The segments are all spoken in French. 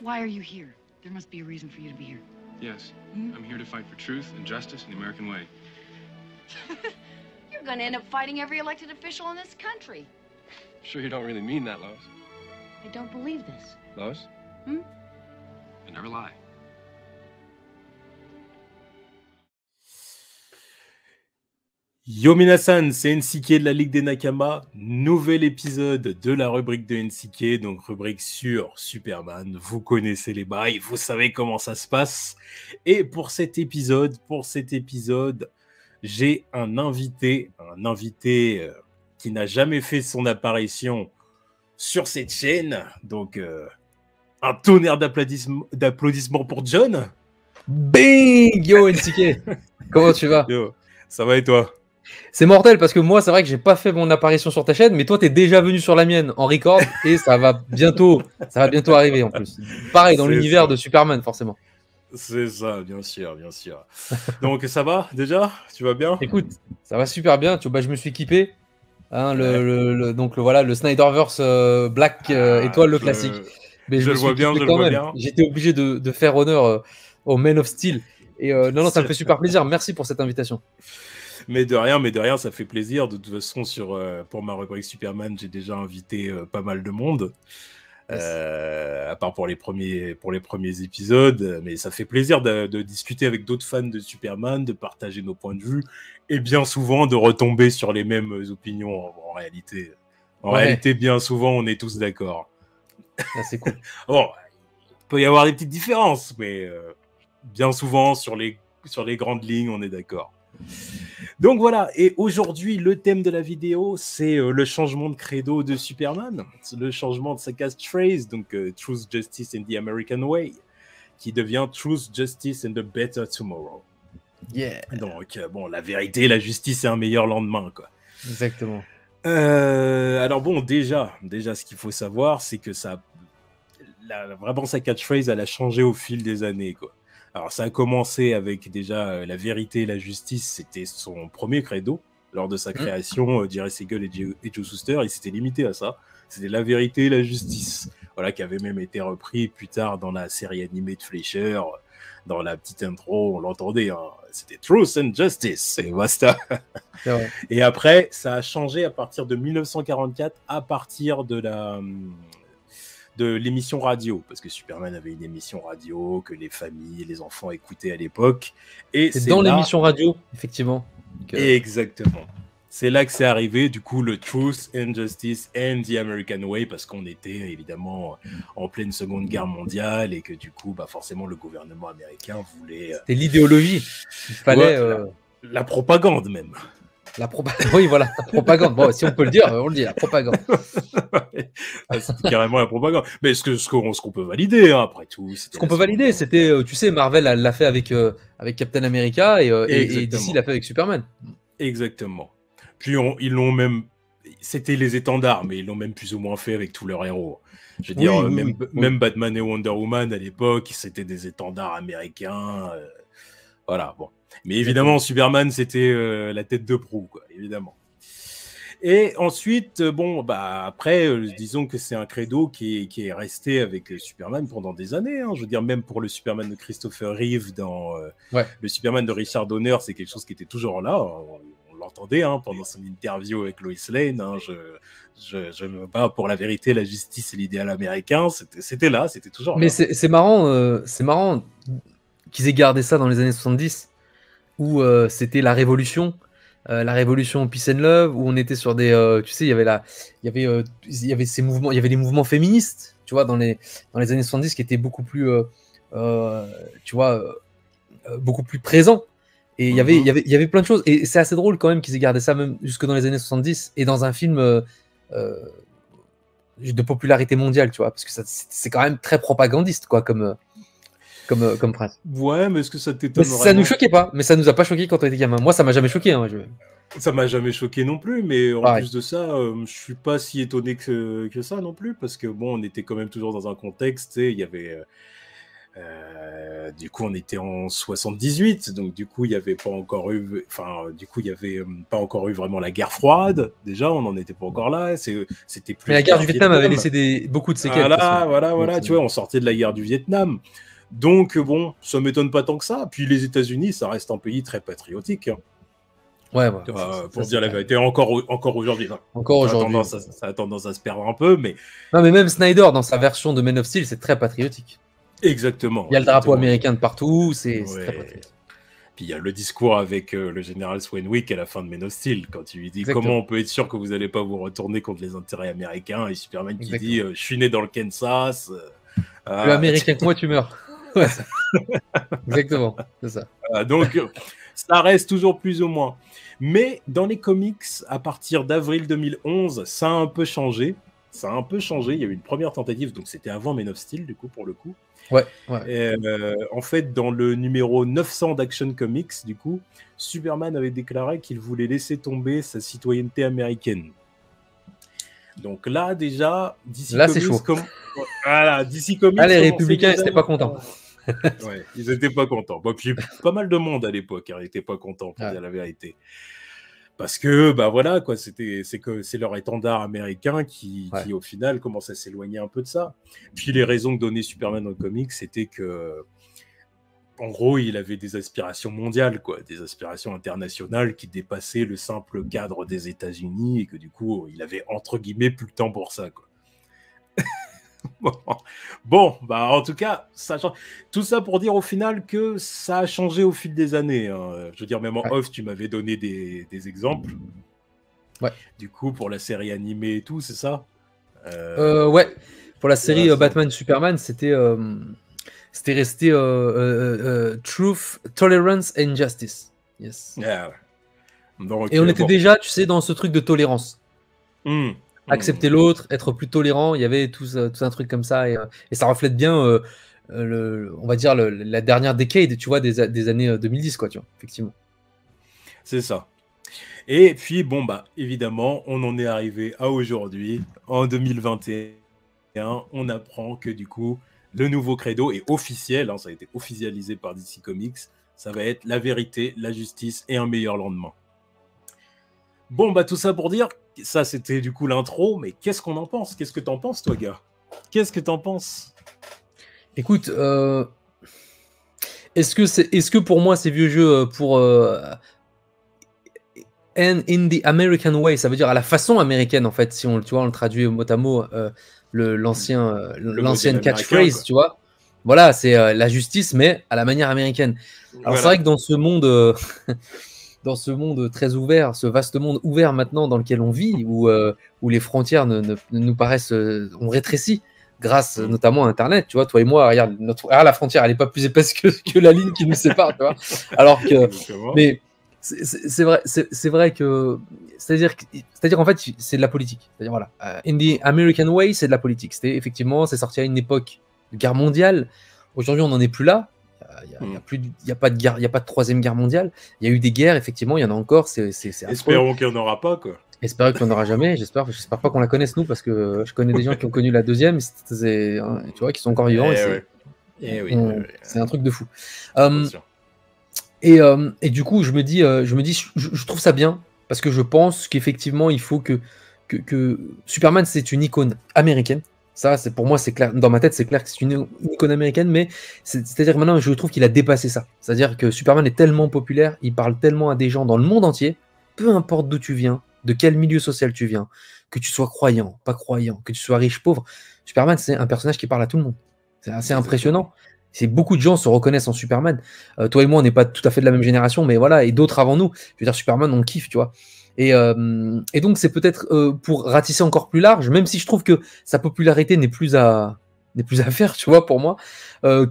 Why are you here? There must be a reason for you to be here. Yes, I'm here to fight for truth and justice in the American way. You're gonna end up fighting every elected official in this country. Sure you don't really mean that, Lois? I don't believe this. Lois? I never lie. Yo Minasan, c'est NCK de la Ligue des Nakama, nouvel épisode de la rubrique de NCK, donc rubrique sur Superman, vous connaissez les bails, vous savez comment ça se passe, et pour cet épisode, j'ai un invité qui n'a jamais fait son apparition sur cette chaîne, donc un tonnerre d'applaudissements pour John. Bing! Yo NCK, comment tu vas? Yo, ça va et toi? C'est mortel parce que moi, c'est vrai que j'ai pas fait mon apparition sur ta chaîne, mais toi, t'es déjà venu sur la mienne en record et ça va bientôt arriver en plus. Pareil, dans l'univers de Superman, forcément. C'est ça, bien sûr. Donc, ça va déjà? Tu vas bien? Écoute, ça va super bien. Tu vois, je me suis équipé. Hein, le Snyderverse Black étoile, le classique. Mais je le vois bien. J'étais obligé de faire honneur au Man of Steel. Et non, ça me fait super plaisir. Merci pour cette invitation. Mais de rien, ça fait plaisir. De toute façon, pour ma rubrique Superman, j'ai déjà invité pas mal de monde, à part pour les premiers épisodes. Mais ça fait plaisir de discuter avec d'autres fans de Superman, de partager nos points de vue, et bien souvent de retomber sur les mêmes opinions en réalité. En réalité, bien souvent, on est tous d'accord. Ah, c'est cool. Bon, il peut y avoir des petites différences, mais bien souvent, sur les grandes lignes, on est d'accord. Donc voilà, et aujourd'hui, le thème de la vidéo, c'est le changement de credo de Superman, le changement de sa catchphrase, donc Truth, Justice and the American Way, qui devient Truth, Justice and the Better Tomorrow. Yeah. Donc bon, la vérité, la justice et un meilleur lendemain, quoi. Exactement. Alors bon, déjà, ce qu'il faut savoir, c'est que vraiment sa catchphrase, elle a changé au fil des années, quoi. Alors, ça a commencé avec déjà la vérité et la justice, c'était son premier credo. Lors de sa création, Jerry Siegel et Joe Shuster, il s'était limité à ça. C'était la vérité et la justice. Voilà, qui avait même été repris plus tard dans la série animée de Fleischer. Dans la petite intro, on l'entendait, hein. C'était Truth and Justice, et basta. Et après, ça a changé à partir de 1944, à partir de l'émission radio, parce que Superman avait une émission radio que les familles et les enfants écoutaient à l'époque. Et c'est dans l'émission radio, effectivement. Exactement. C'est là que c'est arrivé, du coup, le Truth and Justice and the American Way, parce qu'on était évidemment en pleine Seconde Guerre mondiale et que du coup, forcément, le gouvernement américain voulait... C'était l'idéologie. Il fallait... la propagande, même. Oui, voilà, la propagande. Bon, si on peut le dire, on le dit, la propagande. C'était carrément la propagande. Mais ce qu'on peut valider, hein, après tout. Ce qu'on peut valider, c'était, tu sais, Marvel l'a fait avec Captain America et DC l'a fait avec Superman. Exactement. Puis ils l'ont même... C'était les étendards, mais ils l'ont même plus ou moins fait avec tous leurs héros. Je veux dire, même Batman et Wonder Woman, à l'époque, c'était des étendards américains. Voilà, bon. Mais évidemment, Superman, c'était la tête de proue, quoi, évidemment. Et ensuite, après, disons que c'est un credo qui est resté avec Superman pendant des années. Hein. Je veux dire, même pour le Superman de Christopher Reeve dans le Superman de Richard Donner, c'est quelque chose qui était toujours là. On l'entendait pendant son interview avec Lois Lane. Hein. Je me bats pour la vérité, la justice et l'idéal américain. C'était là, c'était toujours là. Mais c'est marrant qu'ils aient gardé ça dans les années 70. Où c'était la révolution Peace and Love, où on était sur des, tu sais, il y avait ces mouvements, il y avait des mouvements féministes, tu vois, dans les années 70 qui étaient beaucoup plus, tu vois, beaucoup plus présents. Et il y avait plein de choses. Et c'est assez drôle quand même qu'ils aient gardé ça même jusque dans les années 70 et dans un film de popularité mondiale, tu vois, parce que c'est quand même très propagandiste, quoi, comme phrase. Ouais, mais est-ce que ça t'étonne vraiment ? Ça nous choquait pas, mais ça nous a pas choqué quand on était gamin. Moi, ça m'a jamais choqué. Hein, Ça m'a jamais choqué non plus, mais en plus de ça, je suis pas si étonné que ça non plus, parce que bon, on était quand même toujours dans un contexte, et il y avait Du coup, on était en 78, donc du coup, il y avait pas encore eu, enfin, du coup, il y avait pas encore eu vraiment la guerre froide. Déjà, on n'en était pas encore là. C'était plus. Mais la guerre du Vietnam avait laissé beaucoup de séquelles. Voilà. Tu vois, on sortait de la guerre du Vietnam. Donc bon, ça m'étonne pas tant que ça. Puis les États-Unis, ça reste un pays très patriotique. Hein. Ouais. Pour dire la vérité, encore aujourd'hui. Encore aujourd'hui. Ça a tendance à se perdre un peu, mais. Non, mais même Snyder, dans sa version de Man of Steel, c'est très patriotique. Exactement. Il y a le drapeau américain de partout, c'est très patriotique. Puis il y a le discours avec le général Swanwick à la fin de Man of Steel, quand il lui dit comment on peut être sûr que vous n'allez pas vous retourner contre les intérêts américains, et Superman qui dit je suis né dans le Kansas. Plus américain que moi, tu meurs. Ouais. Exactement, c'est ça. Donc ça reste toujours plus ou moins. Mais dans les comics, à partir d'avril 2011, ça a un peu changé. Il y a eu une première tentative, donc c'était avant Man of Steel, du coup, pour le coup. Ouais. Et, en fait, dans le numéro 900 d'Action Comics, du coup, Superman avait déclaré qu'il voulait laisser tomber sa citoyenneté américaine. Donc là, déjà, DC là, Comics... c'est chaud. Voilà, DC Comics... Là, les républicains, ils n'étaient pas contents. Ouais, ils n'étaient pas contents. Bon, puis pas mal de monde à l'époque n'était pas content, pour dire la vérité. Parce que, bah voilà, quoi, c'est leur étendard américain qui, au final, commence à s'éloigner un peu de ça. Puis les raisons que donnait Superman dans le comics, c'était que, en gros, il avait des aspirations mondiales, quoi, des aspirations internationales qui dépassaient le simple cadre des États-Unis et que, du coup, il avait, entre guillemets, plus le temps pour ça, quoi. Bon, bah en tout cas, ça change. Tout ça pour dire au final que ça a changé au fil des années. Hein. Je veux dire, même en off, tu m'avais donné des exemples. Ouais. Du coup, pour la série animée et tout, c'est ça Ouais. Pour la série Batman Superman, c'était resté Truth, Tolerance and Justice. Yes. Yeah. Donc, et on était déjà, tu sais, dans ce truc de tolérance. Accepter l'autre, être plus tolérant, il y avait tout un truc comme ça, et ça reflète bien, on va dire, la dernière décade, tu vois, des années 2010, quoi, tu vois, effectivement. C'est ça. Et puis, bon, bah, évidemment, on en est arrivé à aujourd'hui, en 2021, on apprend que, du coup, le nouveau credo est officiel, hein, ça a été officialisé par DC Comics, ça va être la vérité, la justice et un meilleur lendemain. Bon, bah, tout ça pour dire, ça c'était du coup l'intro, mais qu'est-ce qu'on en pense? Qu'est-ce que t'en penses, toi, gars? Qu'est-ce que t'en penses? Écoute, est-ce que pour moi ces vieux jeux pour and in the American way, ça veut dire à la façon américaine en fait, si on le traduit mot à mot, l'ancienne catchphrase, tu vois. Voilà, c'est la justice, mais à la manière américaine. Alors c'est vrai que dans ce monde dans ce monde très ouvert, ce vaste monde ouvert maintenant dans lequel on vit, où les frontières ne nous paraissent ont rétréci grâce notamment à Internet. Tu vois, toi et moi, regarde, la frontière, elle n'est pas plus épaisse que la ligne qui nous sépare, tu vois. Alors que, mais c'est vrai que, c'est-à-dire en fait, c'est de la politique. C'est-à-dire voilà, in the American way, c'est de la politique. C'est sorti à une époque de guerre mondiale. Aujourd'hui, on n'en est plus là. Il n'y a pas de guerre, il n'y a pas de troisième guerre mondiale. Il y a eu des guerres, effectivement, il y en a encore. Espérons qu'il n'y en aura pas, quoi. Espérons qu'il n'y en aura jamais. J'espère pas qu'on la connaisse, nous, parce que je connais des gens qui ont connu la deuxième, tu vois, qui sont encore vivants. C'est un truc de fou. Et du coup, je me dis, je trouve ça bien, parce que je pense qu'effectivement, il faut que Superman, c'est une icône américaine. Ça, pour moi, c'est clair. Dans ma tête, c'est clair que c'est une icône américaine, mais c'est-à-dire que maintenant, je trouve qu'il a dépassé ça. C'est-à-dire que Superman est tellement populaire, il parle tellement à des gens dans le monde entier, peu importe d'où tu viens, de quel milieu social tu viens, que tu sois croyant, pas croyant, que tu sois riche, pauvre. Superman, c'est un personnage qui parle à tout le monde. C'est assez impressionnant. Beaucoup de gens se reconnaissent en Superman. Toi et moi, on n'est pas tout à fait de la même génération, mais voilà, et d'autres avant nous. Je veux dire, Superman, on kiffe, tu vois. Et donc, c'est peut-être pour ratisser encore plus large, même si je trouve que sa popularité n'est plus à faire, tu vois, pour moi.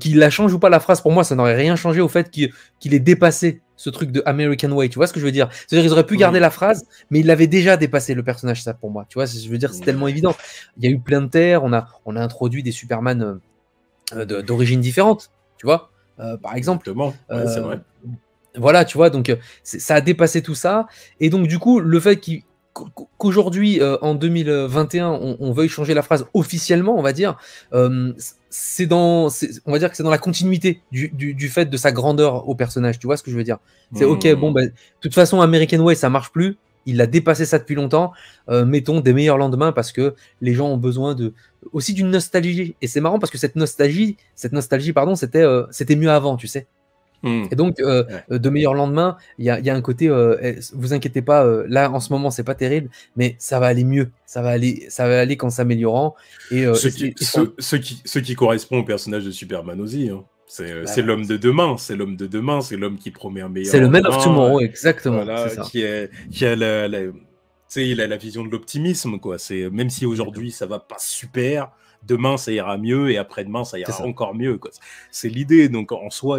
Qu'il la change ou pas la phrase, pour moi, ça n'aurait rien changé au fait qu'il ait dépassé ce truc de American Way. Tu vois ce que je veux dire? C'est-à-dire qu'ils auraient pu garder la phrase, mais il l'avait déjà dépassé, le personnage, ça, pour moi. Tu vois, je veux dire, c'est tellement évident. Il y a eu plein de terres, on a introduit des Superman d'origines différentes, tu vois, par exemple. C'est vrai. Voilà, tu vois, donc ça a dépassé tout ça. Et donc, du coup, le fait qu'aujourd'hui, en 2021, on veuille changer la phrase officiellement, on va dire, on va dire que c'est dans la continuité du fait de sa grandeur au personnage. Tu vois ce que je veux dire? C'est ok, bon, de toute façon, American Way, ça marche plus. Il a dépassé ça depuis longtemps. Mettons des meilleurs lendemains parce que les gens ont besoin aussi d'une nostalgie. Et c'est marrant parce que cette nostalgie, pardon, c'était mieux avant, tu sais. Et donc, de meilleurs lendemains, il y a un côté, vous inquiétez pas, là en ce moment c'est pas terrible, mais ça va aller mieux, ça va aller qu'en s'améliorant. Et ce qui correspond au personnage de Superman aussi. Hein. C'est l'homme de demain, c'est l'homme qui promet un meilleur. C'est le Man of Tomorrow, exactement. Voilà, ça. Qui a il a la vision de l'optimisme, quoi. Même si aujourd'hui ça va pas super, demain ça ira mieux et après-demain ça ira encore mieux, quoi. C'est l'idée. Donc en soi,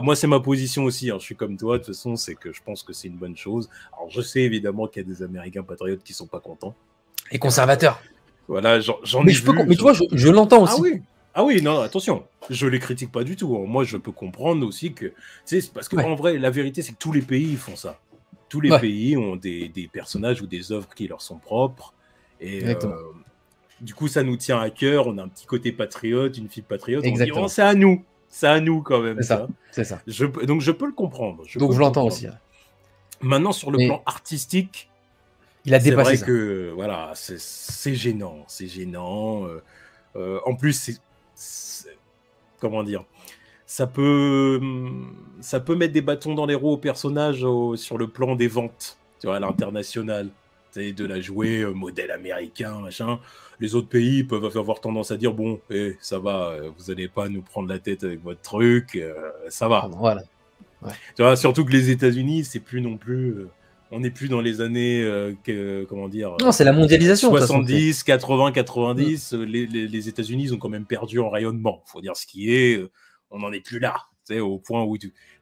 moi, c'est ma position aussi. Hein. Je suis comme toi, de toute façon, c'est que je pense que c'est une bonne chose. Alors, je sais évidemment qu'il y a des Américains patriotes qui sont pas contents. Et conservateurs. Voilà, j'en ai vu. Mais tu vois, je l'entends aussi. Ah oui, non, attention. Je les critique pas du tout. Hein. Moi, je peux comprendre aussi que, parce que en vrai, la vérité, c'est que tous les pays font ça. Tous les pays ont des personnages ou des œuvres qui leur sont propres. Et du coup, ça nous tient à cœur. On a un petit côté patriote, une fille patriote. Exactement. On dit, c'est à nous. C'est à nous quand même. C'est ça. Donc je peux le comprendre. Je l'entends aussi. Maintenant, sur le plan artistique, il a dépassé ça. Que voilà, c'est gênant. C'est gênant. En plus, comment dire, ça peut mettre des bâtons dans les roues aux personnages sur le plan des ventes, tu vois, à l'international. De la jouer modèle américain, machin. Les autres pays peuvent avoir tendance à dire bon, ça va, vous allez pas nous prendre la tête avec votre truc, ça va. Voilà. Tu vois, surtout que les États-Unis, c'est plus non plus, on n'est plus dans les années, comment dire. Non, c'est la mondialisation. 70, 80, 90. Les États-Unis, ils ont quand même perdu en rayonnement. Faut dire ce qui est. On n'en est plus là. Au point où,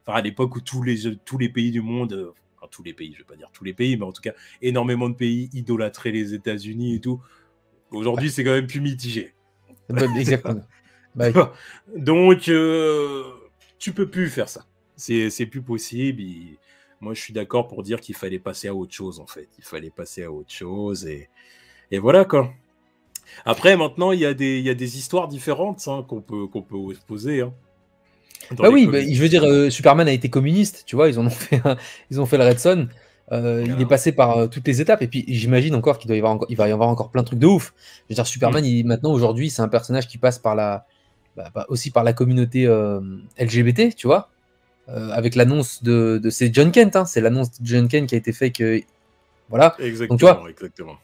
à l'époque où tous les pays du monde. Tous les pays, je vais pas dire tous les pays, mais en tout cas, énormément de pays idolâtraient les États-Unis et tout. Aujourd'hui, c'est quand même plus mitigé. Exactement. Donc, tu peux plus faire ça. C'est plus possible. Moi, je suis d'accord pour dire qu'il fallait passer à autre chose, en fait. Il fallait passer à autre chose et voilà, quoi. Après, maintenant, il y a des histoires différentes qu'on peut poser, hein. Oui, je veux dire, Superman a été communiste, tu vois, ils ont fait le Red Son. Il est passé par toutes les étapes, et puis j'imagine encore qu'il va y avoir encore plein de trucs de ouf. Je veux dire, Superman, maintenant, aujourd'hui, c'est un personnage qui passe aussi par la communauté LGBT, tu vois, avec l'annonce c'est John Kent, hein, c'est l'annonce de John Kent qui a été fait que. Voilà. Exactement, donc, tu vois, exactement.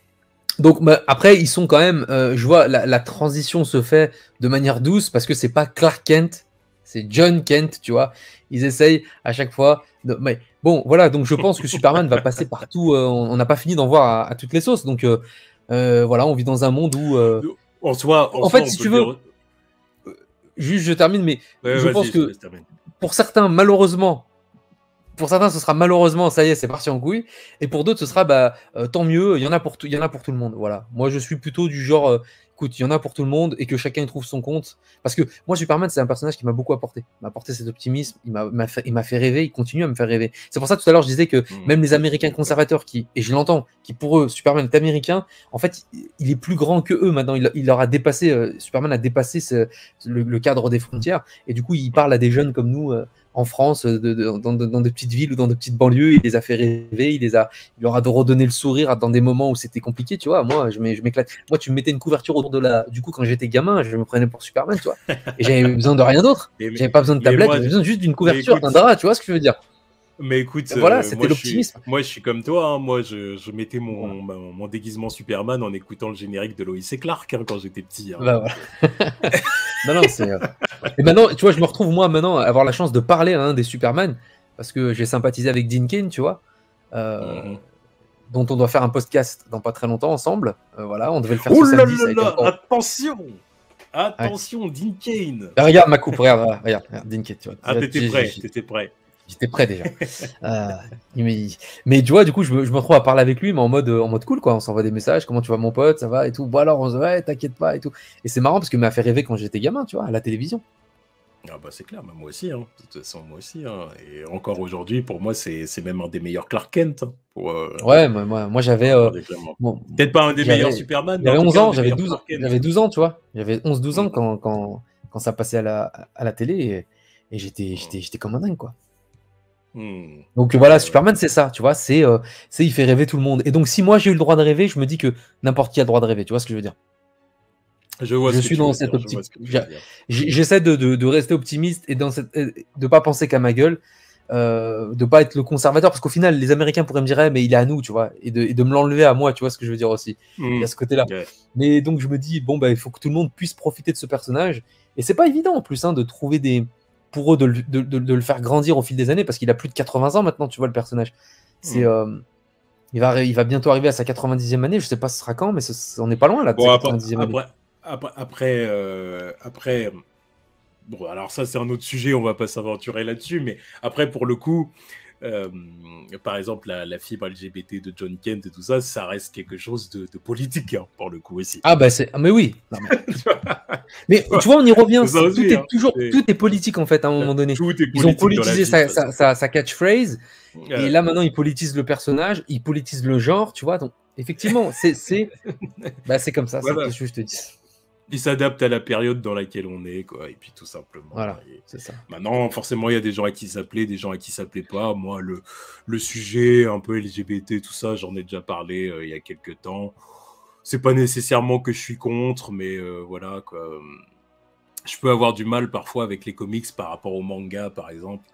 Donc après, ils sont quand même, je vois, la transition se fait de manière douce parce que c'est pas Clark Kent. C'est John Kent, tu vois. Ils essayent à chaque fois. Mais bon, voilà. Donc je pense que Superman va passer partout. On n'a pas fini d'en voir à toutes les sauces. Donc voilà, on vit dans un monde où. En fait, si tu veux. Juste, je termine, mais je pense que pour certains, malheureusement. Pour certains, ce sera malheureusement, ça y est, c'est parti en couille. Et pour d'autres, ce sera tant mieux, il y en a pour tout le monde. Voilà. Moi, je suis plutôt du genre, écoute, il y en a pour tout le monde et que chacun trouve son compte. Parce que moi, Superman, c'est un personnage qui m'a beaucoup apporté. Il m'a apporté cet optimisme, il m'a fait rêver, il continue à me faire rêver. C'est pour ça, tout à l'heure, je disais que même les Américains conservateurs, et je l'entends, qui pour eux, Superman est américain, en fait, il est plus grand que eux maintenant. Il leur a dépassé, Superman a dépassé le cadre des frontières. Et du coup, il parle à des jeunes comme nous. En France, dans de petites villes ou dans de petites banlieues, il les a fait rêver, il leur a redonné le sourire dans des moments où c'était compliqué, tu vois. Moi, je m'éclate. Moi, tu me mettais une couverture autour du coup, quand j'étais gamin, je me prenais pour Superman, tu vois. Et j'avais besoin de rien d'autre. J'avais pas besoin de tablette, j'avais besoin juste d'une couverture, d'un drap, tu vois ce que je veux dire. Mais écoute, voilà, c'était l'optimisme. Moi, je suis comme toi. Hein. Moi, je mettais mon déguisement Superman en écoutant le générique de Lois et Clark quand j'étais petit. Hein. Voilà. Non, c'est. Et maintenant, tu vois, je me retrouve moi maintenant à avoir la chance de parler à un des Superman parce que j'ai sympathisé avec Dean Cain, tu vois, dont on doit faire un podcast dans pas très longtemps ensemble. Voilà, on devait le faire ce samedi. Attention, Dean Cain. Regarde ma coupe, regarde, Dean Cain, tu vois. Ah, t'étais prêt. J'étais prêt déjà. Mais tu vois, du coup, je me retrouve à parler avec lui, mais en mode cool, quoi. On s'envoie des messages, comment tu vas, mon pote, ça va et tout. Bon, alors, on se dit, ouais, t'inquiète pas et tout. Et c'est marrant parce qu'il m'a fait rêver quand j'étais gamin, tu vois, à la télévision. Ah bah c'est clair, bah moi aussi, hein. De toute façon, moi aussi, hein. Et encore aujourd'hui, pour moi, c'est même un des meilleurs Clark Kent, hein, Ouais, moi j'avais regarder clairement. bon, Peut-être pas un des meilleurs j'avais Superman, mais en j'avais tout 11 cas un ans, des meilleurs Clark Kent. j'avais 12 ans, tu vois. J'avais 11-12 ans Mm. quand ça passait à la télé et Mm. j'étais comme un dingue, quoi. Mm. Donc voilà, Ouais, ouais. Superman, c'est ça, tu vois, il fait rêver tout le monde. Et donc si moi j'ai eu le droit de rêver, je me dis que n'importe qui a le droit de rêver, tu vois ce que je veux dire? Je vois Je ce que suis tu dans veux cette dire, je vois optique. ce que tu veux dire. J'essaie de rester optimiste et de pas penser qu'à ma gueule, de pas être le conservateur, parce qu'au final, les Américains pourraient me dire, eh, mais il est à nous, tu vois, et de me l'enlever à moi, tu vois ce que je veux dire aussi. Il y Mm. a ce côté-là. Ouais. Mais donc je me dis, bon, bah, il faut que tout le monde puisse profiter de ce personnage. Et c'est pas évident en plus, hein, de trouver pour eux de le faire grandir au fil des années, parce qu'il a plus de 80 ans maintenant, tu vois, le personnage. C'est. Mm. Il va bientôt arriver à sa 90e année, je sais pas ce sera quand, mais on n'est pas loin là de Bon, sa après, 90e année. après, bon, alors ça, c'est un autre sujet, on va pas s'aventurer là-dessus, mais après, pour le coup, euh, par exemple, la fibre LGBT de John Kent et tout ça, ça reste quelque chose de politique, hein, pour le coup aussi. Ah bah mais oui. Non, mais tu vois, on y revient. C'est ça aussi, Tout est hein. tout est politique en fait à un moment donné. Tout est Ils ont politique dans la politisé vie, de toute façon. sa catchphrase et là maintenant ils politisent le personnage, ils politisent le genre, tu vois. Donc effectivement, c'est comme ça. Voilà. Qu'est-ce que je te dis? Il s'adapte à la période dans laquelle on est, quoi, et puis tout simplement. Voilà, Et c'est ça. maintenant, forcément, il y a des gens à qui ça plaît, des gens à qui ça plaît pas. Moi, le sujet un peu LGBT, tout ça, j'en ai déjà parlé il y a quelques temps. C'est pas nécessairement que je suis contre, mais voilà, quoi. Je peux avoir du mal parfois avec les comics par rapport au manga, par exemple.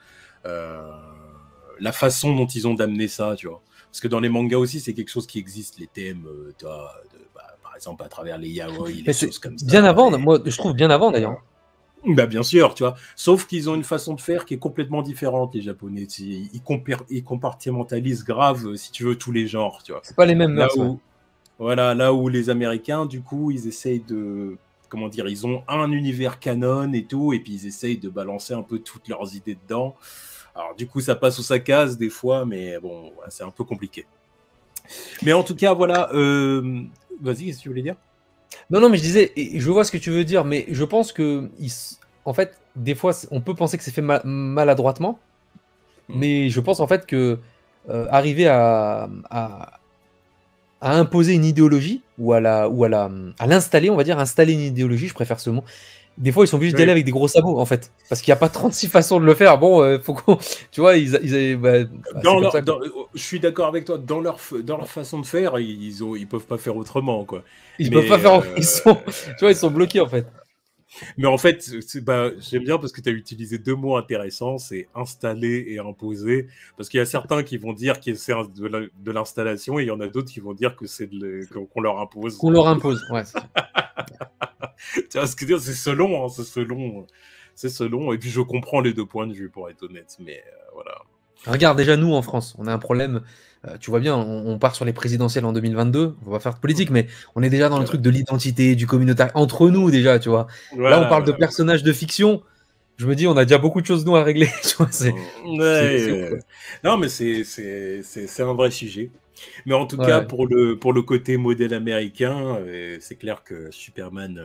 La façon dont ils ont d'amener ça, tu vois. Parce que dans les mangas aussi, c'est quelque chose qui existe, les thèmes, tu vois, par exemple, à travers les yaoi, les choses comme ça. Bien avant, moi je trouve bien avant d'ailleurs. Bah bien sûr, tu vois. Sauf qu'ils ont une façon de faire qui est complètement différente, les Japonais. Ils compartimentalisent grave, si tu veux, tous les genres, tu vois. C'est pas les mêmes mœurs. Voilà, là où les Américains, du coup, ils essayent de... Comment dire, ils ont un univers canon et tout, et puis ils essayent de balancer un peu toutes leurs idées dedans. Alors du coup, ça passe ou ça casse des fois, mais bon, ouais, c'est un peu compliqué. Mais en tout cas, voilà... Vas-y, qu'est-ce que tu voulais dire? Non, mais je disais, je vois ce que tu veux dire, mais je pense que, en fait, des fois, on peut penser que c'est fait maladroitement, mais je pense en fait que arriver à imposer une idéologie ou à l'installer, on va dire, installer une idéologie, je préfère ce mot. Des fois, ils sont obligés d'y aller avec des gros sabots, en fait, parce qu'il n'y a pas 36 façons de le faire. Bon, faut qu'on, tu vois, je suis d'accord avec toi. Dans leur façon de faire, ils peuvent pas faire autrement, quoi. Ils peuvent pas faire. Tu vois, ils sont bloqués, en fait. Mais en fait, j'aime bien parce que tu as utilisé deux mots intéressants, c'est installer et imposer. Parce qu'il y a certains qui vont dire que c'est de l'installation et il y en a d'autres qui vont dire que c'est qu'on leur impose. Qu'on leur impose, ouais. Tu vois ce que je veux dire, c'est selon, hein, c'est selon. Et puis je comprends les deux points de vue, pour être honnête. Mais voilà. Regarde, déjà, nous, en France, on a un problème. Tu vois bien, on part sur les présidentielles en 2022. On va faire de politique, mais on est déjà dans le truc de l'identité, du communautaire, entre nous déjà, tu vois. Là, on parle de personnages de fiction. Je me dis, on a déjà beaucoup de choses, nous, à régler. Tu vois, non, mais c'est un vrai sujet. Mais en tout cas, pour le côté modèle américain, c'est clair que Superman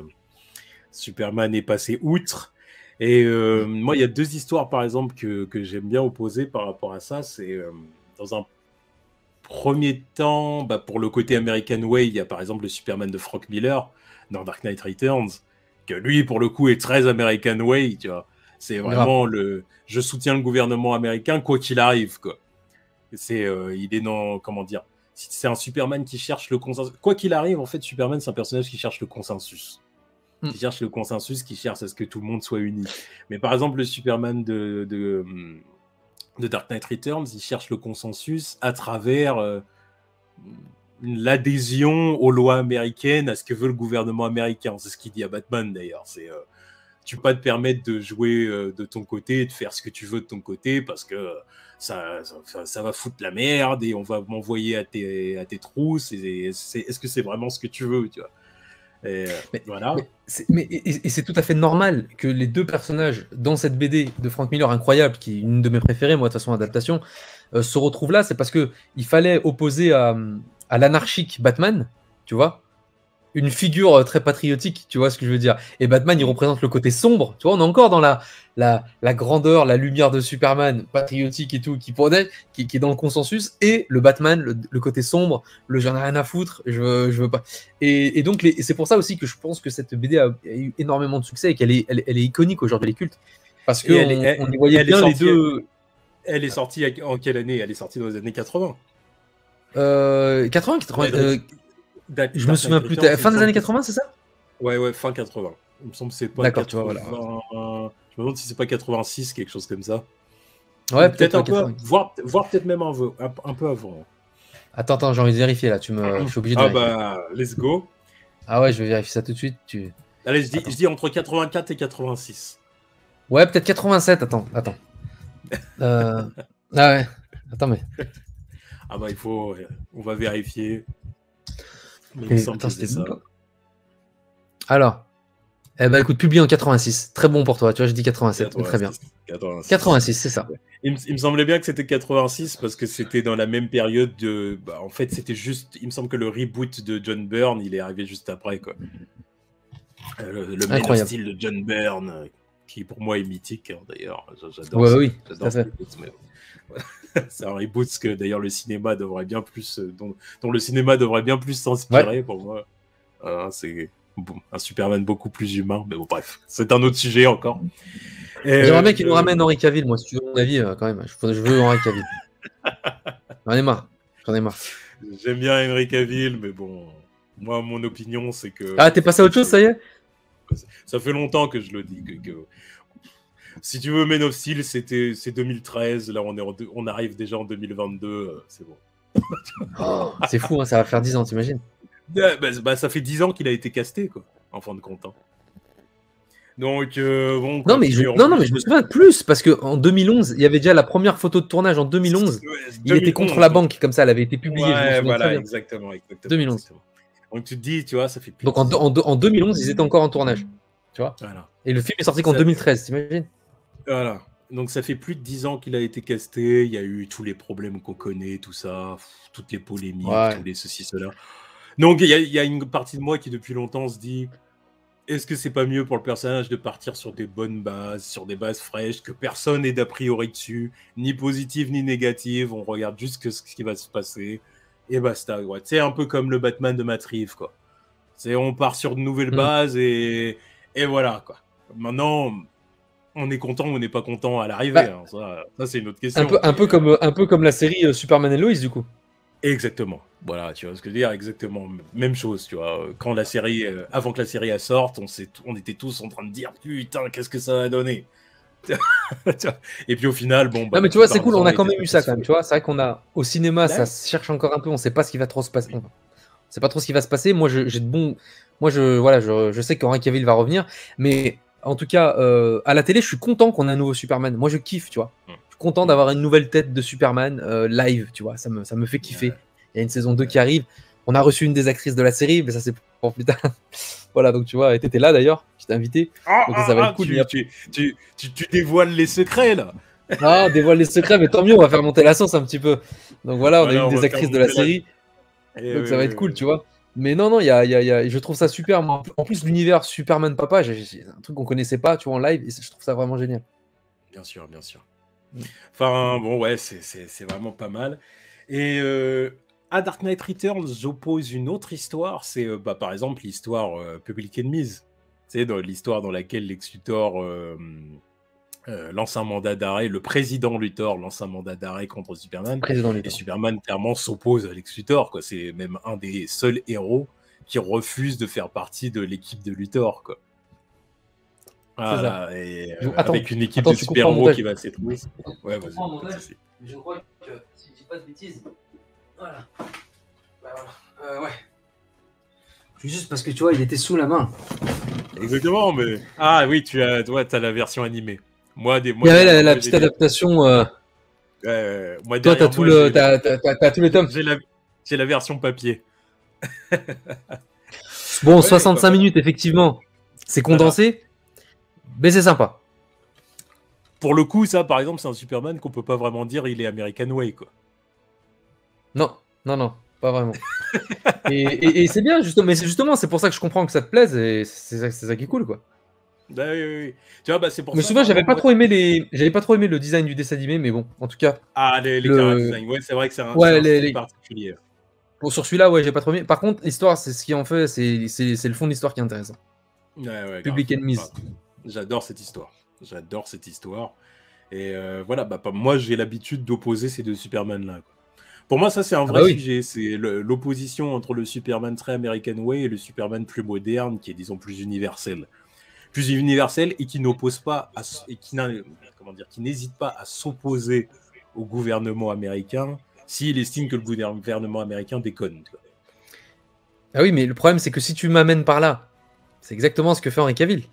est passé outre. Et moi, il y a deux histoires, par exemple, que j'aime bien opposer par rapport à ça. C'est dans un premier temps, pour le côté American Way, il y a par exemple le Superman de Frank Miller dans Dark Knight Returns, que lui, pour le coup, est très American Way, tu vois. C'est vraiment je soutiens le gouvernement américain quoi qu'il arrive, quoi. Il est dans, comment dire, c'est un Superman qui cherche le consensus. Quoi qu'il arrive, en fait, Superman, c'est un personnage qui cherche le consensus. Qui cherche le consensus, qui cherche à ce que tout le monde soit uni. Mais par exemple, le Superman de Dark Knight Returns, il cherche le consensus à travers l'adhésion aux lois américaines, à ce que veut le gouvernement américain. C'est ce qu'il dit à Batman, d'ailleurs. Tu peux pas te permettre de jouer de ton côté, de faire ce que tu veux de ton côté, parce que ça va foutre la merde et on va m'envoyer à tes trousses. Est-ce que c'est vraiment ce que tu veux, tu vois? Voilà. Et c'est tout à fait normal que les deux personnages dans cette BD de Frank Miller incroyable, qui est une de mes préférées, moi de toute façon adaptation, se retrouvent là. C'est parce que il fallait opposer à l'anarchique Batman, tu vois, une figure très patriotique, tu vois ce que je veux dire. Et Batman, il représente le côté sombre. Tu vois, on est encore dans la grandeur, la lumière de Superman, patriotique et tout, qui est dans le consensus, et le Batman, le côté sombre, le j'en ai rien à foutre, je veux pas. Et donc, c'est pour ça aussi que je pense que cette BD a eu énormément de succès et qu'elle est iconique aujourd'hui, elle est culte. Parce qu'on y voyait bien les deux. Elle est sortie en quelle année? Elle est sortie dans les années 80. 80. Je me souviens plus. Fin des années 80, c'est ça? Ouais, fin 80. Il me semble que c'est pas. D'accord, 80... tu vois, voilà. Je me demande si c'est pas 86, quelque chose comme ça. Ouais, peut-être un peu, voire peut-être même un peu avant. Attends, j'ai envie de vérifier là. Je suis obligé de vérifier. Bah, let's go. Ah ouais, je vais vérifier ça tout de suite. Allez, je dis entre 84 et 86. Ouais, peut-être 87. Attends. Ah ouais. Attends, mais. Ah bah, on va vérifier. Mais il Et, me semble que c'était ça. Alors, écoute, publié en 86. Très bon pour toi, tu vois, je dis 87. 86, très bien. 86, c'est ça. Il me semblait bien que c'était 86 parce que c'était dans la même période de. Bah, en fait, c'était juste. Il me semble que le reboot de John Byrne, il est arrivé juste après, quoi. Le Man of Steel de John Byrne, qui pour moi est mythique, hein, d'ailleurs. J'adore. Ouais, oui, j'adore ce reboot, mais... C'est un reboot que d'ailleurs le cinéma devrait bien plus, dont le cinéma devrait bien plus s'inspirer pour moi. C'est un Superman beaucoup plus humain, mais bon bref, c'est un autre sujet encore. J'aimerais bien qu'il nous ramène Henry Cavill, moi, si tu veux mon avis, quand même. Je veux Henry Cavill. J'en ai marre. J'aime bien Henry Cavill, mais bon, moi mon opinion c'est que. Ah, t'es passé à autre chose, ça y est? Ça fait longtemps que je le dis. Si tu veux, Man of Steel, c'est 2013. Là, on arrive déjà en 2022. C'est bon. Oh, c'est fou, hein, ça va faire 10 ans, t'imagines? Ça fait 10 ans qu'il a été casté, quoi, en fin de compte. Hein. Donc, bon. Non, mais je me souviens de plus, parce qu'en 2011, il y avait déjà la première photo de tournage en 2011. Il était contre la banque, comme ça, elle avait été publiée. Ouais, voilà, exactement. 2011. Exactement. Donc, tu te dis, tu vois, ça fait plus. Donc, en 2011, ils étaient encore en tournage. Tu vois, voilà. Et le film est sorti qu'en 2013, t'imagines? Voilà. Donc ça fait plus de 10 ans qu'il a été casté, il y a eu tous les problèmes qu'on connaît, tout ça, toutes les polémiques, tous les ceci, cela. Donc il y a une partie de moi qui depuis longtemps se dit, est-ce que c'est pas mieux pour le personnage de partir sur des bonnes bases, sur des bases fraîches, que personne n'ait d'a priori dessus, ni positive ni négative, on regarde juste ce qui va se passer, et basta. Ouais. C'est un peu comme le Batman de Matt Reeves, quoi. On part sur de nouvelles bases et voilà, quoi. Maintenant... on est content ou on n'est pas content à l'arrivée. Hein. Ça c'est une autre question. Un peu comme la série Superman et Lois, du coup. Exactement. Voilà, tu vois ce que je veux dire. Exactement. Même chose, tu vois. Quand la série, avant que la série sorte, on était tous en train de dire putain, qu'est-ce que ça va donner. Et puis au final, bon. Non, mais tu vois, c'est cool. On a quand même eu ça, quand même. Tu vois, c'est vrai qu'on a au cinéma, ça se cherche encore un peu. On sait pas ce qui va trop se passer. On sait pas trop ce qui va se passer. Moi, je sais qu'Henry Cavill va revenir, mais en tout cas, à la télé, je suis content qu'on ait un nouveau Superman. Moi, je kiffe, tu vois. Je suis content d'avoir une nouvelle tête de Superman live, tu vois. Ça me fait kiffer. Il y a une saison 2 qui arrive. On a reçu une des actrices de la série, mais ça, c'est pour plus tard. Voilà, donc tu vois, t'étais là d'ailleurs. Je t'ai invité. Donc ça va être cool. Tu dévoiles les secrets, là. Ah, dévoile les secrets, mais tant mieux, on va faire monter la sauce un petit peu. Donc voilà, on a une des actrices de la série. Donc ça va être cool, tu vois. Mais non, je trouve ça super. Moi, en plus, l'univers Superman Papa, j'ai un truc qu'on connaissait pas, tu vois, en live, et je trouve ça vraiment génial. Bien sûr. Enfin, bon, ouais, c'est vraiment pas mal. Et à Dark Knight Returns, j'oppose une autre histoire. C'est, par exemple, l'histoire Public Enemies. C'est l'histoire dans laquelle Lex Luthor lance un mandat d'arrêt. Le président Luthor lance un mandat d'arrêt contre Superman. Et Superman, clairement, s'oppose à Lex Luthor. Quoi. C'est même un des seuls héros qui refuse de faire partie de l'équipe de Luthor. Quoi. Voilà, et avec une équipe de super-héros qui va s'étrouver. Ouais, vas-y. Je crois que, si je dis pas de bêtises, voilà. Ouais. Juste parce que tu vois, il était sous la main. Exactement, mais... Ah oui, t'as la version animée. Il y avait la petite adaptation. Toi, t'as tous les tomes. J'ai la version papier. Bon, 65 minutes, effectivement. C'est condensé, mais c'est sympa. Pour le coup, ça, par exemple, c'est un Superman qu'on peut pas vraiment dire il est American Way, quoi. Non, pas vraiment. Et c'est bien, justement, mais c'est pour ça que je comprends que ça te plaise, et c'est ça qui est cool, quoi. Bah, oui. Tu vois, bah, c'est pour Mais ça. souvent, j'avais pas trop aimé le design du dessin animé, mais bon, en tout cas. Ah, les chara design, ouais, c'est vrai que c'est un style particulier. Pour sur celui-là, ouais, j'ai pas trop aimé. Par contre, l'histoire, c'est ce qui en fait, c'est le fond de l'histoire qui est intéressant. Ouais, Public Enemies. J'adore cette histoire. Et voilà, bah, moi, j'ai l'habitude d'opposer ces deux Superman-là. Pour moi, ça, c'est un vrai sujet. C'est l'opposition entre le Superman très American Way et le Superman plus moderne, qui est, disons, plus universel. Plus universel et qui n'oppose pas, qui n'hésite pas à s'opposer au gouvernement américain s'il estime que le gouvernement américain déconne. Ah oui, mais le problème, c'est que si tu m'amènes par là, c'est exactement ce que fait Henry Cavill.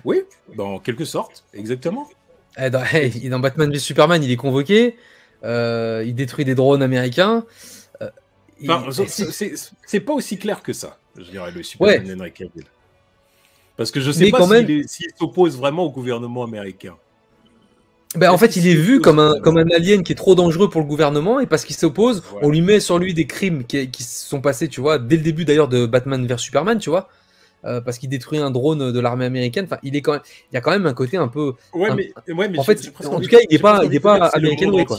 Oui, en quelque sorte, exactement. Dans Batman v Superman, il est convoqué, il détruit des drones américains. C'est pas aussi clair que ça, je dirais, le Superman d'Henry Cavill. Parce que je sais pas s'il s'oppose vraiment au gouvernement américain. En fait, il est vu comme un alien qui est trop dangereux pour le gouvernement, et parce qu'il s'oppose, on lui met sur lui des crimes qui sont passés, tu vois, dès le début d'ailleurs de Batman vs Superman, tu vois, parce qu'il détruit un drone de l'armée américaine. Enfin, il y a quand même un côté un peu. Mais en fait, en tout cas, il n'est pas américain, quoi.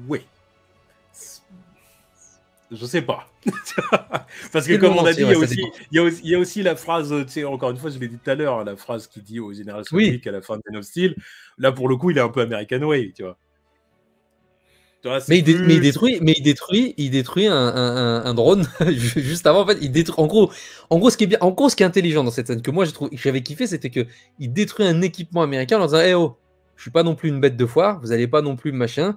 Oui. Je sais pas. Parce que comme on a dit, il y a aussi la phrase, tu sais, encore une fois, je l'ai dit tout à l'heure, la phrase qui dit au général Sonic à la fin de Man of Steel. Là, pour le coup, il est un peu American Way, tu vois. Mais il détruit un drone juste avant. En fait, il détruit. En gros, ce qui est intelligent dans cette scène que moi j'avais kiffé, c'était que il détruit un équipement américain en disant "Eh oh, je suis pas non plus une bête de foire, vous allez pas non plus machin.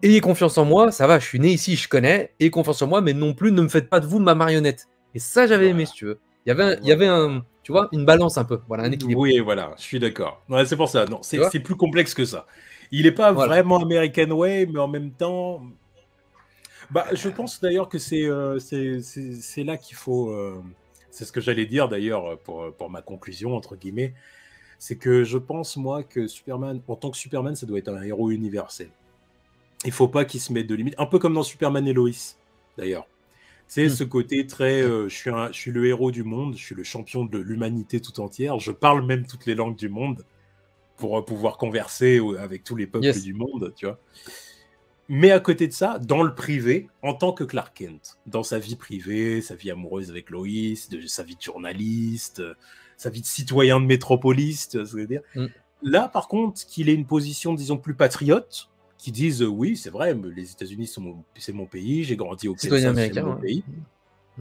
Ayez confiance en moi, ça va, je suis né ici, je connais. Ayez confiance en moi, mais non plus, ne me faites pas de vous ma marionnette." Et ça, j'avais aimé, si tu veux. Il y avait tu vois, une balance un peu, voilà, un équilibre. Oui, voilà, je suis d'accord. Ouais, c'est pour ça. Non, c'est plus complexe que ça. Il n'est pas vraiment American Way, mais en même temps, je pense d'ailleurs que c'est là qu'il faut. C'est ce que j'allais dire d'ailleurs pour ma conclusion entre guillemets, c'est que je pense moi que Superman, en tant que Superman, ça doit être un héros universel. Il faut pas qu'il se mette de limite, un peu comme dans Superman et Lois d'ailleurs. C'est ce côté très, je suis le héros du monde, je suis le champion de l'humanité tout entière, je parle même toutes les langues du monde pour pouvoir converser avec tous les peuples du monde, tu vois. Mais à côté de ça, dans le privé, en tant que Clark Kent, dans sa vie privée, sa vie amoureuse avec Lois, sa vie de journaliste, sa vie de citoyen de métropolis, tu vois ce que je veux dire. Là, par contre, qu'il ait une position, disons, plus patriote, qui disent oui, c'est vrai, mais les États-Unis c'est mon pays, j'ai grandi au Texas, c'est mon pays.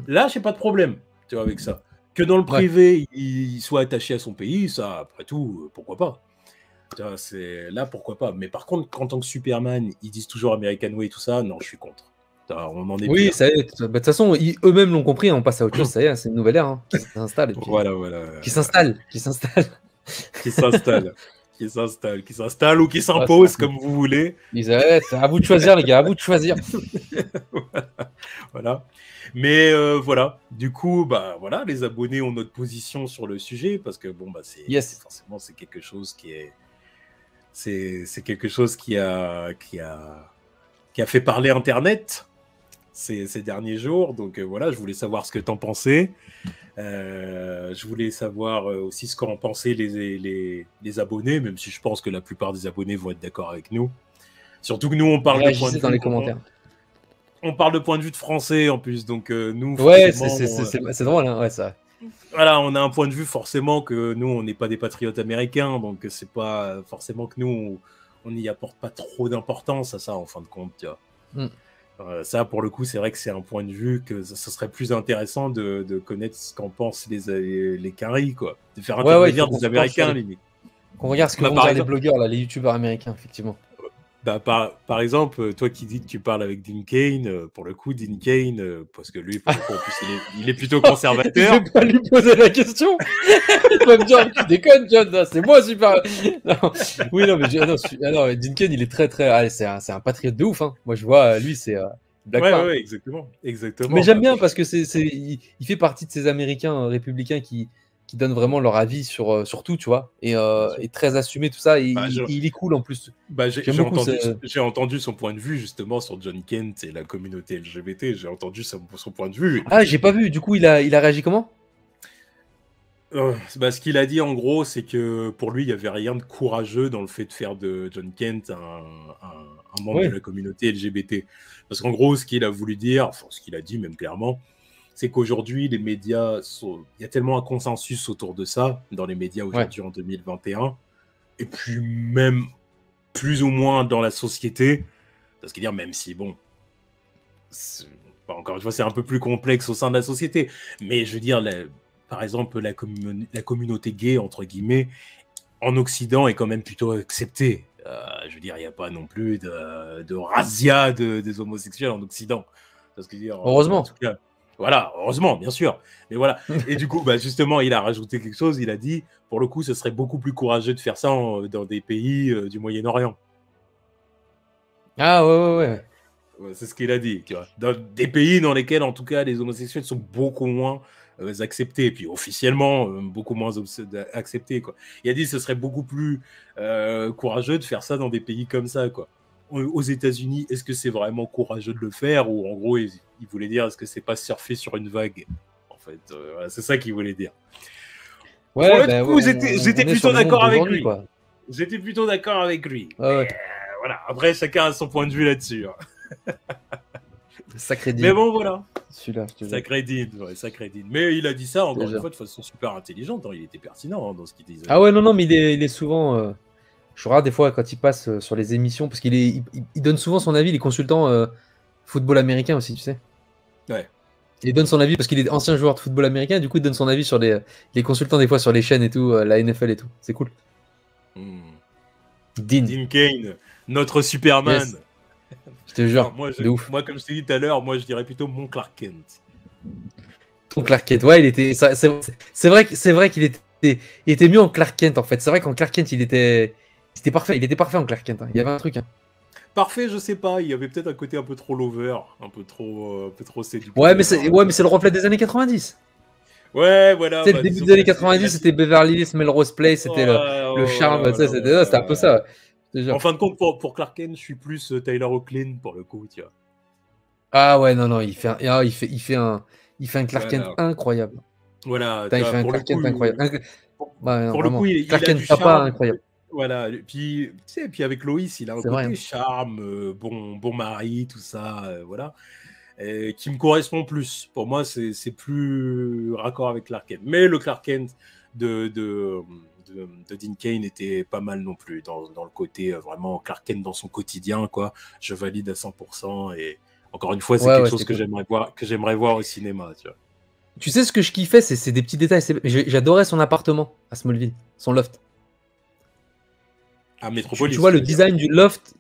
Là, j'ai pas de problème, tu vois, avec ça. Que dans le privé, il soit attaché à son pays, ça, après tout, pourquoi pas. Tu vois, là, pourquoi pas. Mais par contre, en tant que Superman, ils disent toujours American Way et tout ça, non, je suis contre. On en est oui, ça y est. De toute façon, eux-mêmes l'ont compris, on passe à autre chose, ça y est, c'est une nouvelle ère qui s'installe. Et puis, voilà. Qui s'installe. Qui s'installe ou qui s'impose, comme vous voulez. C'est à vous de choisir, les gars, à vous de choisir. Voilà. Mais voilà, du coup, voilà, les abonnés ont notre position sur le sujet, parce que bon, forcément, c'est quelque chose qui est... C'est quelque chose qui a fait parler Internet ces derniers jours. Donc voilà, je voulais savoir ce que tu en pensais. Je voulais savoir aussi ce qu'en pensaient les abonnés, même si je pense que la plupart des abonnés vont être d'accord avec nous. Surtout que nous, on parle de point de vue dans les commentaires. On parle de point de vue de français en plus, donc nous. Ouais, c'est drôle, hein, ouais, ça. Voilà, on a un point de vue forcément que nous, on n'est pas des patriotes américains, donc c'est pas forcément que nous, on n'y apporte pas trop d'importance à ça en fin de compte, tu vois. Ça, pour le coup, c'est vrai que c'est un point de vue que ce serait plus intéressant de connaître ce qu'en pensent les Caris, quoi. De faire intervenir des Américains, limite. Qu'on regarde ce que vont dire les blogueurs, là, les youtubeurs américains, effectivement. Par exemple, toi qui dis que tu parles avec Dean Cain, pour le coup, Dean Cain, parce que lui, pour le coup, en plus, il est plutôt conservateur. Je vais pas lui poser la question. Il va me dire, tu déconnes, John, c'est moi super. Non. Oui, non, mais Dean Cain, il est très, très. C'est un patriote de ouf. Hein. Moi, je vois, lui, c'est Black Power. Ouais, exactement. Mais j'aime bien parce que il fait partie de ces Américains républicains qui qui donnent vraiment leur avis sur tout, tu vois, et très assumé tout ça. Et, Bah, je- il est cool en plus. Bah, J'aime beaucoup j'ai entendu son point de vue justement sur John Kent et la communauté LGBT. J'ai entendu son point de vue. Ah, j'ai pas vu. Du coup, il a réagi comment? Bah, ce qu'il a dit en gros, c'est que pour lui, il n'y avait rien de courageux dans le fait de faire de John Kent un membre Oui. de la communauté LGBT. Parce qu'en gros, ce qu'il a voulu dire, enfin ce qu'il a dit même clairement, c'est qu'aujourd'hui, les médias, il y a tellement un consensus autour de ça, dans les médias aujourd'hui en 2021, et puis même plus ou moins dans la société, parce que dire, même si, bon, encore une fois, c'est un peu plus complexe au sein de la société, mais je veux dire, par exemple, la communauté gay, entre guillemets, en Occident est quand même plutôt acceptée. Je veux dire, il n'y a pas non plus de razzia des homosexuels en Occident. Parce que, Heureusement. En tout cas, voilà, heureusement, bien sûr. Mais voilà. Et du coup, bah, justement, il a rajouté quelque chose. Il a dit, pour le coup, ce serait beaucoup plus courageux de faire ça dans des pays du Moyen-Orient. Ah ouais. Ouais, c'est ce qu'il a dit. Tu vois. Dans des pays dans lesquels, en tout cas, les homosexuels sont beaucoup moins acceptés. Et puis, officiellement, beaucoup moins acceptés. Quoi. Il a dit que ce serait beaucoup plus courageux de faire ça dans des pays comme ça. Quoi. Aux États-Unis, est-ce que c'est vraiment courageux de le faire? Ou en gros, il voulait dire, est-ce que c'est pas surfer sur une vague? En fait, voilà, c'est ça qu'il voulait dire. Ouais, Pour le bah, coup, j'étais plutôt d'accord avec lui. Quoi. J'étais plutôt d'accord avec lui. Ouais. Voilà. Après, chacun a son point de vue là-dessus. Hein. Sacré deal. Mais bon, voilà. Celui-là, je te jure. Sacré deal, ouais, sacré deal. Mais il a dit ça, encore une fois, de façon super intelligente. Hein. Il était pertinent dans ce qu'il disait. Ah ouais, non, mais il est souvent... Je regarde des fois quand il passe sur les émissions, parce qu'il donne souvent son avis, les consultants football américain aussi, tu sais. Ouais. Il donne son avis parce qu'il est ancien joueur de football américain, du coup il donne son avis sur les consultants des fois sur les chaînes et tout, la NFL et tout. C'est cool. Dean Cain, notre Superman. Yes. Je te jure, moi, de ouf. Moi, comme je t'ai dit tout à l'heure, moi je dirais plutôt mon Clark Kent. Ton Clark Kent, ouais, il était. C'est vrai qu'il était mieux en Clark Kent en fait. C'est vrai qu'en Clark Kent, c'était parfait. Il était parfait en Clark Kent. Hein. Il y avait un truc. Hein. Parfait, je sais pas. Il y avait peut-être un côté un peu trop lover, un peu trop séducteur. Ouais, mais c'est le reflet des années 90. Ouais, voilà. C'était le début des années 90, c'était Beverly Hills, Melrose Place, c'était le charme. C'était un peu ça. En fin de compte, pour Clark Kent, je suis plus Tyler Hoechlin pour le coup, tu vois. Ah ouais, non, il fait un Clark Kent incroyable. Voilà. Putain, il fait un Clark Kent incroyable. Pour le coup, il Clark a Kent du papa charme. incroyable. Voilà, puis, tu sais, puis avec Loïs, il a un côté vrai, hein. charme, bon mari, tout ça, voilà, qui me correspond plus. Pour moi, c'est plus raccord avec Clark Kent. Mais le Clark Kent de Dean Cain était pas mal non plus, dans le côté vraiment Clark Kent dans son quotidien, quoi. Je valide à 100%, et encore une fois, c'est quelque chose que j'aimerais voir au cinéma, tu vois. Tu sais ce que je kiffais, c'est des petits détails. J'adorais son appartement à Smallville, son loft. À Metropolis. Tu vois le design du loft,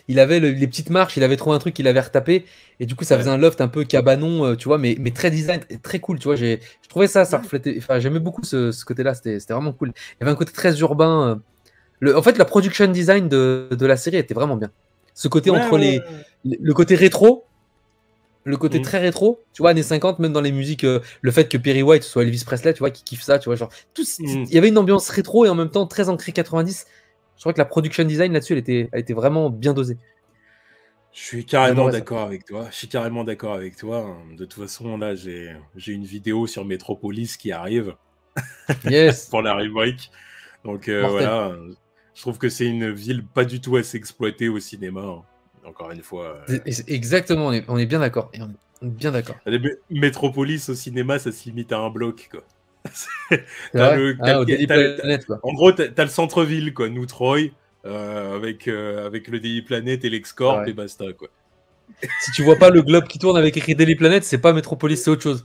il avait les petites marches, il avait trouvé un truc qu'il avait retapé, et du coup ça faisait un loft un peu cabanon, tu vois, mais très design, très cool, tu vois. Je trouvais ça reflétait. Enfin, j'aimais beaucoup ce côté-là, c'était vraiment cool. Il y avait un côté très urbain. En fait, la production design de la série était vraiment bien. Ce côté entre le côté rétro, le côté très rétro, tu vois, années 50, même dans les musiques, le fait que Perry White soit Elvis Presley, tu vois, qui kiffe ça, tu vois, genre, il y avait une ambiance rétro et en même temps très ancrée 90. Je crois que la production design là-dessus, elle était vraiment bien dosée. Je suis carrément d'accord avec toi. De toute façon, là, j'ai une vidéo sur Metropolis qui arrive yes. pour la remake. Donc voilà, je trouve que c'est une ville pas du tout assez exploitée au cinéma. Hein. Encore une fois. Exactement, on est bien d'accord. Bien d'accord. Metropolis au cinéma, ça se limite à un bloc, quoi. Au Daily Planet, quoi. En gros, t'as le centre-ville, quoi, New Troy, avec le Daily Planet et l'Excorp, et basta, quoi. Si tu vois pas le globe qui tourne avec écrit Daily Planet, c'est pas Metropolis, c'est autre chose.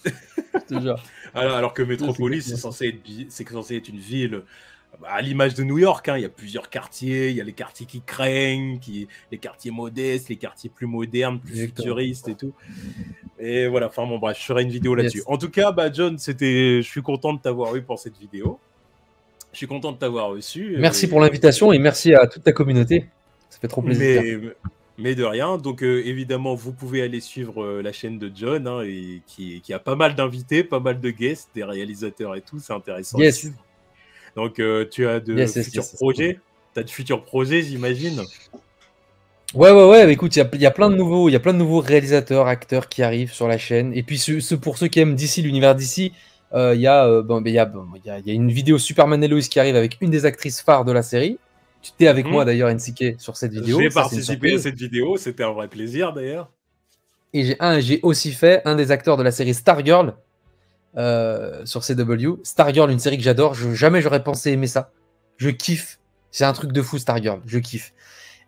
Je te jure. Alors que Metropolis, c'est censé être une ville à l'image de New York. Hein. Il y a plusieurs quartiers, il y a les quartiers qui craignent, les quartiers modestes, les quartiers plus modernes, plus futuristes et tout. Et voilà, enfin bon, bref, je ferai une vidéo là-dessus. En tout cas, John, je suis content de t'avoir eu pour cette vidéo. Je suis content de t'avoir reçu. Merci pour l'invitation et merci à toute ta communauté. Ça fait trop plaisir. Mais de rien. Donc, évidemment, vous pouvez aller suivre la chaîne de John, hein, et qui a pas mal d'invités, pas mal de guests, des réalisateurs et tout. C'est intéressant à suivre. Donc, tu as de futurs projets. Cool. Tu as de futurs projets, j'imagine. Ouais. Écoute, il y a plein de nouveaux réalisateurs, acteurs qui arrivent sur la chaîne. Et puis, pour ceux qui aiment DC, l'univers DC, il y a une vidéo Superman et Lois qui arrive avec une des actrices phares de la série. Tu étais avec moi d'ailleurs, NCK, sur cette vidéo. J'ai participé à cette vidéo, c'était un vrai plaisir d'ailleurs. Et j'ai aussi fait un des acteurs de la série Stargirl sur CW. Stargirl, une série que j'adore. Jamais j'aurais pensé aimer ça. Je kiffe. C'est un truc de fou, Stargirl. Je kiffe.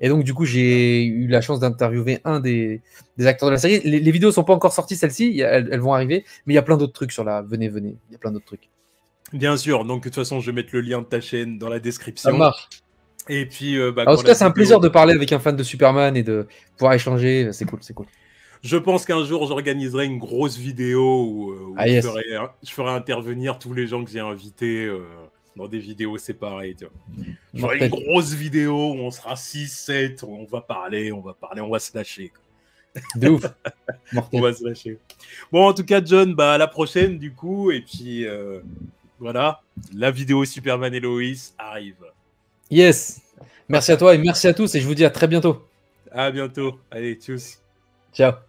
Et donc, du coup, j'ai eu la chance d'interviewer un des acteurs de la série. Les vidéos sont pas encore sorties, celles-ci. Elles vont arriver. Mais il y a plein d'autres trucs sur la... Venez. Il y a plein d'autres trucs. Bien sûr. Donc, de toute façon, je vais mettre le lien de ta chaîne dans la description. Ça marche. Et puis, en tout cas, c'est un plaisir de parler avec un fan de Superman et de pouvoir échanger. C'est cool. Je pense qu'un jour, j'organiserai une grosse vidéo où je ferai intervenir tous les gens que j'ai invités dans des vidéos séparées. Je ferai une grosse vidéo où on sera 6, 7, on va parler, on va se lâcher. De ouf. On va se lâcher. Bon, en tout cas, John, à la prochaine, du coup. Et puis, voilà, la vidéo Superman et Lois arrive. Yes. Merci à toi et merci à tous. Et je vous dis à très bientôt. À bientôt. Allez, tchuss. Ciao.